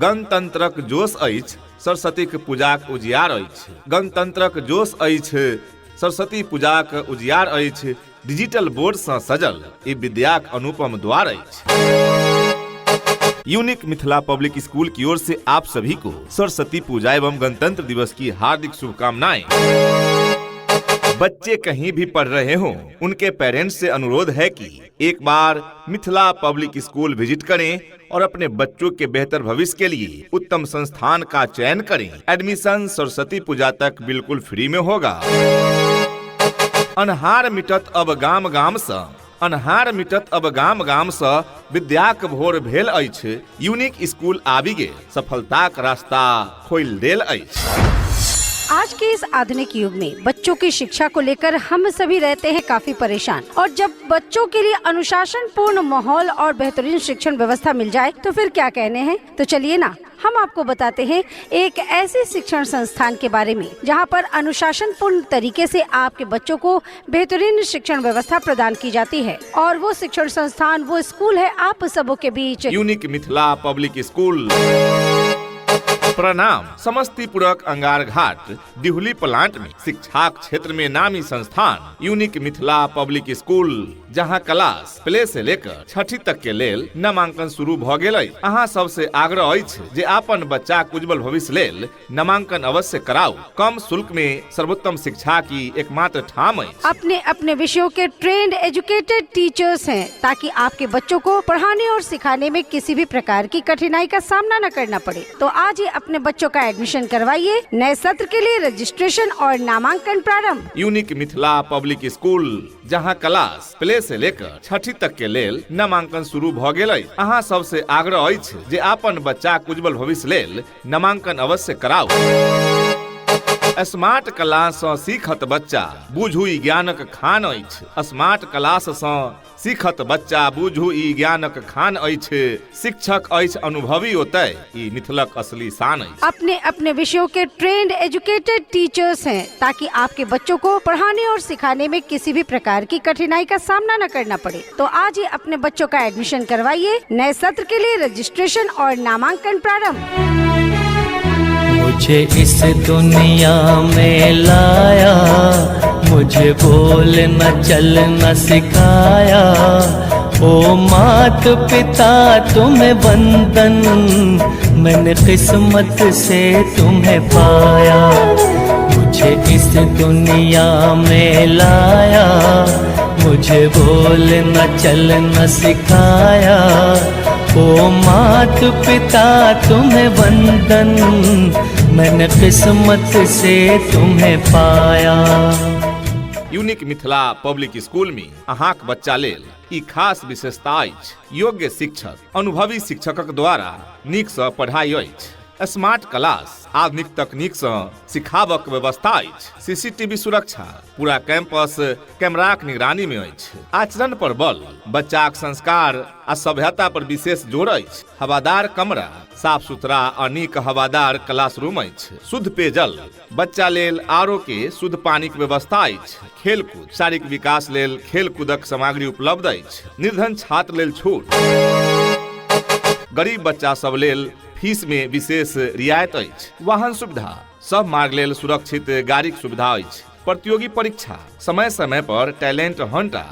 गणतंत्रक जोश अछि, सरस्वतीक पूजाक उजियार अछि। गणतंत्रक जोश अछि, सरस्वती पूजाक उजियार अछि। डिजिटल बोर्ड सँ सजल ई विद्याक अनुपम द्वार अछि। यूनिक मिथिला पब्लिक स्कूल की ओर से आप सभी को सरस्वती पूजा एवं गणतंत्र दिवस की हार्दिक शुभकामनाएं। बच्चे कहीं भी पढ़ रहे हों, उनके पेरेंट्स से अनुरोध है कि एक बार मिथिला पब्लिक स्कूल विजिट करें और अपने बच्चों के बेहतर भविष्य के लिए उत्तम संस्थान का चयन करें। एडमिशन सरस्वती पूजा तक बिल्कुल फ्री में होगा। अन्हार मिटत अब गाम गाम सँ, अन्हार मिटत अब गाम गाम सँ विद्याक भोर भेल अछि। यूनिक स्कूल आबि गेल, सफलताक रास्ता खोलि देल अछि। आज के इस आधुनिक युग में बच्चों की शिक्षा को लेकर हम सभी रहते हैं काफी परेशान, और जब बच्चों के लिए अनुशासन पूर्ण माहौल और बेहतरीन शिक्षण व्यवस्था मिल जाए तो फिर क्या कहने हैं। तो चलिए ना, हम आपको बताते हैं एक ऐसे शिक्षण संस्थान के बारे में जहां पर अनुशासन पूर्ण तरीके से आपके बच्चों को बेहतरीन शिक्षण व्यवस्था प्रदान की जाती है। और वो शिक्षण संस्थान, वो स्कूल है आप सबों के बीच यूनिक मिथिला पब्लिक स्कूल। प्रणाम। समस्तीपुरक अंगार घाट दिहुली प्लांट में शिक्षा क्षेत्र में नामी संस्थान यूनिक मिथिला पब्लिक स्कूल, जहां क्लास प्ले से लेकर छठी तक के लेल नामांकन शुरू भ गेल अछि। अहाँ सबसे आग्रह अछि जे अपन बच्चा के उज्जवल भविष्य लेल नामांकन अवश्य कराऊ। कम शुल्क में सर्वोत्तम शिक्षा की एकमात्र ठाम अछि। अपने अपने विषयों के ट्रेंड एजुकेटेड टीचर्स हैं, ताकि आपके बच्चों को पढ़ाने और सिखाने में किसी भी प्रकार की कठिनाई का सामना न करना पड़े। तो आज ही अपने बच्चों का एडमिशन करवाइए। नए सत्र के लिए रजिस्ट्रेशन और नामांकन प्रारंभ। यूनिक मिथिला पब्लिक स्कूल, जहां क्लास प्ले से लेकर छठी तक के लेल नामांकन शुरू भ गेल अछि। अहाँ सबसे आग्रह अछि जे अपन बच्चा के उज्जवल भविष्य लेल नामांकन अवश्य कराऊ। स्मार्ट क्लास सँ सीखत बच्चा बुझू ई ज्ञानक खान अछि। स्मार्ट क्लास सँ सीखत बच्चा बुझू ई ज्ञानक खान अछि। शिक्षक अछि अनुभवी ओतय ई मिथिलक असली शान अछि। अपने अपने विषयों के ट्रेंड एजुकेटेड टीचर्स हैं, ताकि आपके बच्चों को पढ़ाने और सिखाने में किसी भी प्रकार की कठिनाई का सामना न करना पड़े। तो आज ही अपने बच्चों का एडमिशन करवाइए। नए सत्र के लिए रजिस्ट्रेशन और नामांकन प्रारंभ। मुझे इस दुनिया में लाया, मुझे बोलना चलना सिखाया। ओ मात पिता तुम्हें वंदन, मैंने किस्मत से तुम्हें पाया। मुझे इस दुनिया में लाया, मुझे बोलना चलना सिखाया। ओ मात पिता तुम्हें वंदन, मैंने किस्मत से तुम्हें पाया। यूनिक मिथिला पब्लिक स्कूल में अहाँक बच्चा लेल ई खास विशेषता अछि। योग्य शिक्षक, अनुभवी शिक्षकक द्वारा नीक सँ पढ़ाई अछि। स्मार्ट क्लास, आधुनिक तकनीक सँ सिखावक व्यवस्था अछि। सीसीटीवी सुरक्षा, पूरा कैंपस कैमराक निगरानी में अछि। आचरण पर बल, बच्चाक संस्कार आ सभ्यता पर विशेष जोर अछि। हवादार कमरा, साफ सुथरा आ नीक हवादार क्लासरूम अछि। शुद्ध पेयजल, बच्चा लेल आरओ के शुद्ध पानिक व्यवस्था अछि। खेलकूद, शारीरिक विकास लेल खेल कूदक सामग्री उपलब्ध अछि। निर्धन छात्र लेल छूट, गरीब बच्चा सब लेल फीस में विशेष रियायत अछि। वाहन सुविधा, सब मार्ग लेल सुरक्षित गाड़ीक सुविधा अछि। प्रतियोगी परीक्षा, समय समय पर टैलेंट हंट आ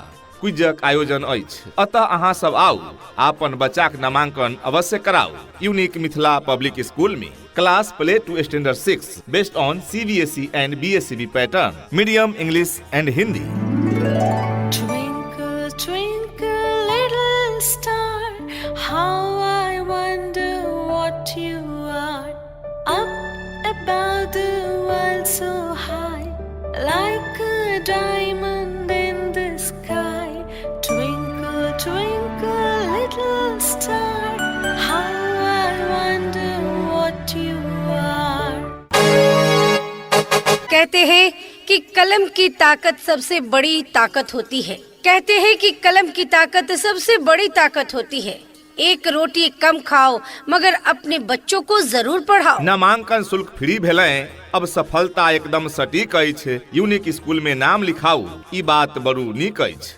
क्विजक आयोजन अछि। अतः अहाँ सब आउ, अपन बच्चाक नामांकन अवश्य कराऊ। यूनिक मिथिला पब्लिक स्कूल में class play to standard 6 based on CBSE and BSCB pattern, medium English and Hindi. Twinkle, twinkle, little star, how I wonder what you are. Up above the world so high, like a diamond in the sky. Twinkle, twinkle, little star, how I wonder what you are. कहते हैं कि कलम की ताकत सबसे बड़ी ताकत होती है। कहते हैं कि कलम की ताकत सबसे बड़ी ताकत होती है। एक रोटी कम खाओ, मगर अपने बच्चों को जरूर पढ़ाओ। नामांकन शुल्क फ्री भेलै, अब सफलता एकदम सटीक अछि। यूनिक स्कूल में नाम लिखाऊ, ई बात बड़ू नीक अछि।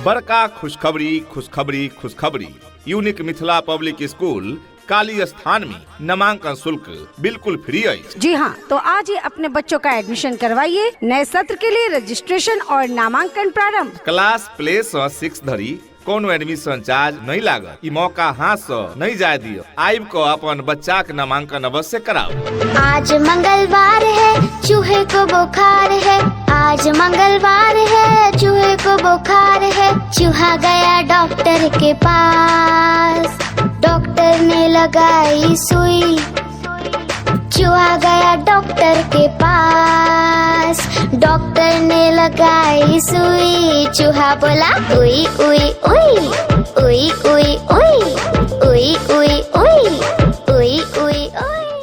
बड़का खुशखबरी खुशखबरी खुशखबरी। यूनिक मिथिला पब्लिक स्कूल काली स्थान में नामांकन शुल्क बिल्कुल फ्री है। जी हाँ, तो आज ही अपने बच्चों का एडमिशन करवाइए। नए सत्र के लिए रजिस्ट्रेशन और नामांकन प्रारंभ। क्लास प्ले से 6 धरी कोनो एडमिशन चार्ज नहीं लागत। ई मौका हाथ से नहीं जाए दियो। आइब को अपन बच्चा के नामांकन अवश्य कराओ। आज मंगलवार है, चूहे को बुखार है। आज मंगलवार है, चूहे को बुखार है। चूहा गया डॉक्टर के पास, डॉक्टर ने लगाई सुई। चूहा गया डॉक्टर के पास, डॉक्टर ने लगाई सुई। चूहा बोला उई उई उई उई उई उई उई उई उई उई उई उई।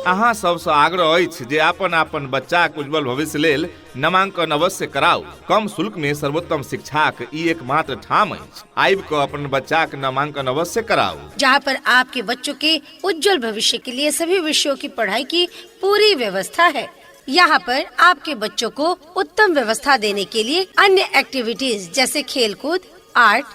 अहाँ सबसे आग्रह अछि जे अपन बच्चा के उज्जवल भविष्य लेल नामांकन अवश्य कराऊ। कम शुल्क में सर्वोत्तम शिक्षा के ई एकमात्र ठाम अछि। आइब को अपन बच्चा के नामांकन अवश्य कराऊ, जहाँ पर आपके बच्चों के उज्जवल भविष्य के लिए सभी विषयों की पढ़ाई की पूरी व्यवस्था है। यहाँ पर आपके बच्चों को उत्तम व्यवस्था देने के लिए अन्य एक्टिविटीज जैसे खेलकूद, आर्ट,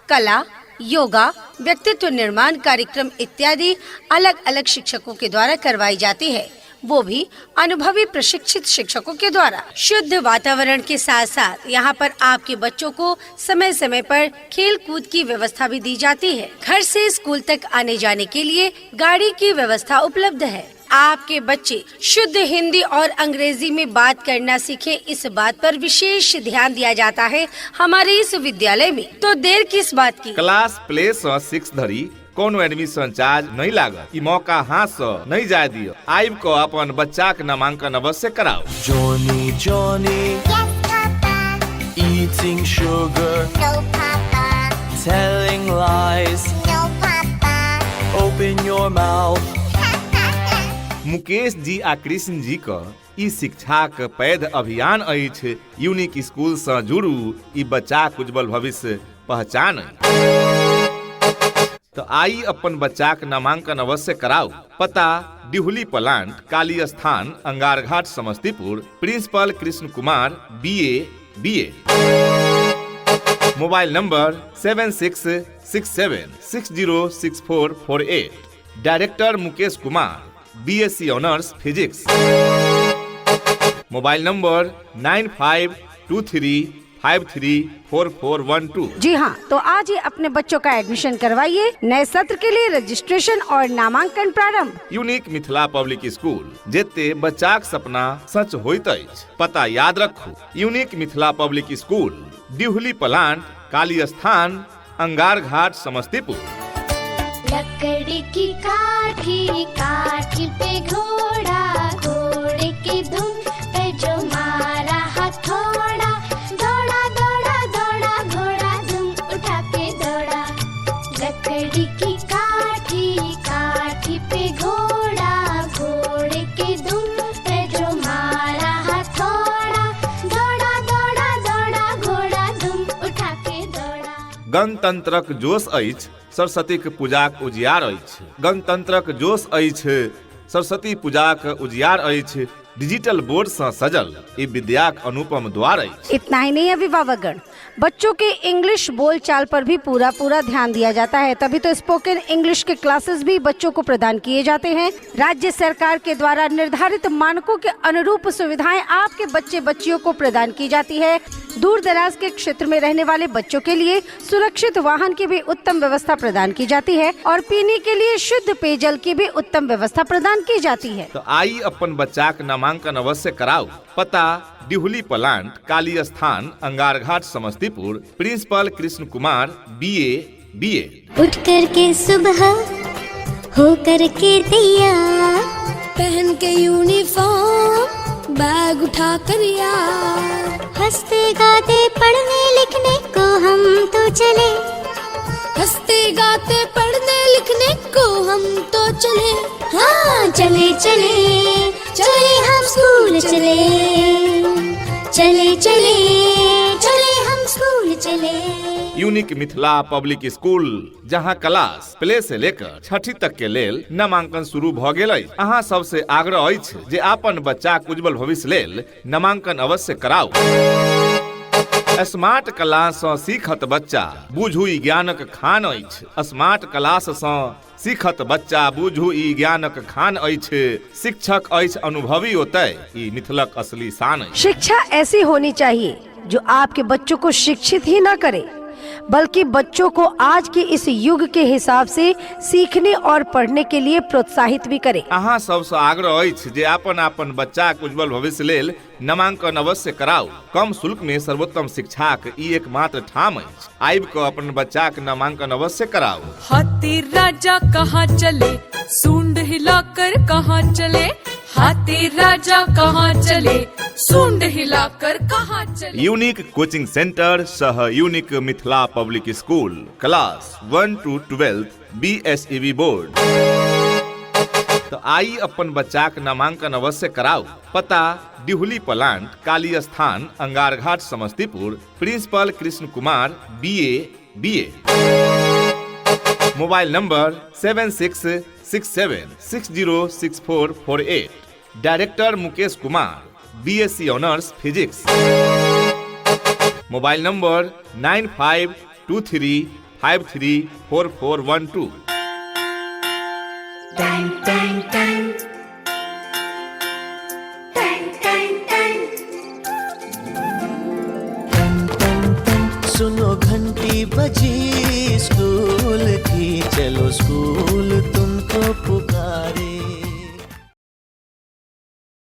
कला, योगा, व्यक्तित्व निर्माण कार्यक्रम इत्यादि अलग अलग शिक्षकों के द्वारा करवाई जाती है, वो भी अनुभवी प्रशिक्षित शिक्षकों के द्वारा। शुद्ध वातावरण के साथ साथ यहाँ पर आपके बच्चों को समय समय पर खेल कूद की व्यवस्था भी दी जाती है। घर से स्कूल तक आने जाने के लिए गाड़ी की व्यवस्था उपलब्ध है। आपके बच्चे शुद्ध हिंदी और अंग्रेजी में बात करना सीखे, इस बात पर विशेष ध्यान दिया जाता है हमारे इस विद्यालय में। तो देर किस बात की। क्लास प्ले से 6 धरी कोनो एडमिशन चार्ज नहीं लागत। ई मौका हाथ से नहीं जाए दियो। आइब को अपन बच्चा के नामांकन अवश्य कराओ। Johnny, Johnny, Yes, Papa. eating sugar, No, Papa. telling lies. No, Papa. Open your mouth. Mukesh ji आ कृष्ण जी का ई शिक्षा के पैध अभियान अछि। यूनिक स्कूल से जुड़ू, ई बच्चा के उज्जवल भविष्य पहचान। तो आई अपन बच्चा के नामांकन अवश्य कराओ। पता डिहुली plant, Kali Sthan, Angarghat, Samastipur. Principal Krishna Kumar, BA। Mobile number 7667606448। Director Mukesh Kumar, BSc honours physics. Mobile number 9523534412। जी हाँ, तो आज ही अपने बच्चों का एडमिशन करवाइए। नए सत्र के लिए रजिस्ट्रेशन और नामांकन प्रारंभ। यूनिक मिथिला पब्लिक स्कूल, जेते बच्चाक सपना सच होइत अछि। पता याद रखू, unique Mithila public school, Dihuli plant, Kali Sthan, Angarghat, Samastipur. लकड़ी की काठी, काठी पे घोड़ा, घोड़े की धुन पे जो मारा हथौड़ा। दौड़ा दौड़ा दौड़ा घोड़ा धुम उठा के दौड़ा। लकड़ी की काठी, काठी पे घोड़ा, घोड़े की धुन पे जो मारा हथौड़ा। दौड़ा दौड़ा दौड़ा घोड़ा धुम उठा के दौड़ा। गणतंत्रक जोश अछि, सरस्वतीक पूजाक उजियार अछि। गणतंत्रक जोश अछि, सरस्वती पूजाक उजियार अछि। डिजिटल बोर्ड से सजल ई विद्याक अनुपम द्वार अछि। इतना ही नहीं, अभिभावकगण, बच्चों के इंग्लिश बोलचाल पर भी पूरा ध्यान दिया जाता है। तभी तो स्पोकन इंग्लिश के क्लासेस भी बच्चों को प्रदान किए जाते हैं। राज्य सरकार के द्वारा निर्धारित मानकों के अनुरूप सुविधाएं आपके बच्चे बच्चियों को प्रदान की जाती है। दूर दराज के क्षेत्र में रहने वाले बच्चों के लिए सुरक्षित वाहन की भी उत्तम व्यवस्था प्रदान की जाती है और पीने के लिए शुद्ध पेयजल की भी उत्तम व्यवस्था प्रदान की जाती है। तो आई अपन बच्चा के नामांकन अवश्य कराओ। पता डिहुली plant, Kali Sthan, Angarghat, Samastipur. Principal Krishna Kumar, BA। उठ करके सुबह हो करके तैयार, पहन के यूनिफॉर्म, बैग उठा कर यार। हंसते गाते पढ़ने लिखने को हम तो चले। हंसते गाते पढ़ने लिखने को हम तो चले। हाँ चले चले चले हम स्कूल चले। चले चले चले हम स्कूल चले। यूनिक मिथिला पब्लिक स्कूल, जहां क्लास प्ले से लेकर 6ठी तक के लेल नामांकन शुरू भ गेल अछि। अहाँ सबसे आग्रह अछि जे अपन बच्चा के उज्जवल भविष्य लेल नामांकन अवश्य कराऊ। स्मार्ट क्लास सँ सीखत बच्चा बुझू ई ज्ञानक खान अछि। स्मार्ट क्लास सँ सीखत बच्चा बुझू ई ज्ञानक खान अछि। शिक्षक अछि अनुभवी ओतय ई मिथिलक असली शान अछि। शिक्षा ऐसी होनी चाहिए जो आपके बच्चों को शिक्षित ही ना करे, बल्कि बच्चों को आज के इस युग के हिसाब से सीखने और पढ़ने के लिए प्रोत्साहित भी करे। अहाँ सबसँ आग्रह अछि जे अपन अपन बच्चाक उज्जवल भविष्य लेल नामांकन अवश्य कराउ। कम शुल्क में सर्वोत्तम शिक्षाक ई एकमात्र ठाम अछि। आबि कऽ अपन बच्चाक नामांकन अवश्य कराउ। हाथी राजा कहाँ चले, सूंड हिलाकर कहाँ चले, हाथी राजा कहाँ चले, सूंड हिलाकर कहाँ चले। यूनिक कोचिंग सेंटर सह unique Mithila public school, class 1 to 12 BSEB board. तो आई अपन बच्चाक नामांकन अवश्य कराओ। पता डिहुली plant, Kali Sthan, Angar Ghat, Samastipur. Principal Krishna Kumar BA। Mobile number 7667606448। Director Mukesh Kumar, BSc honours physics. Mobile number 9523534412। सुनो घंटी बजी स्कूल की, चलो स्कूल तुमको पुकारे।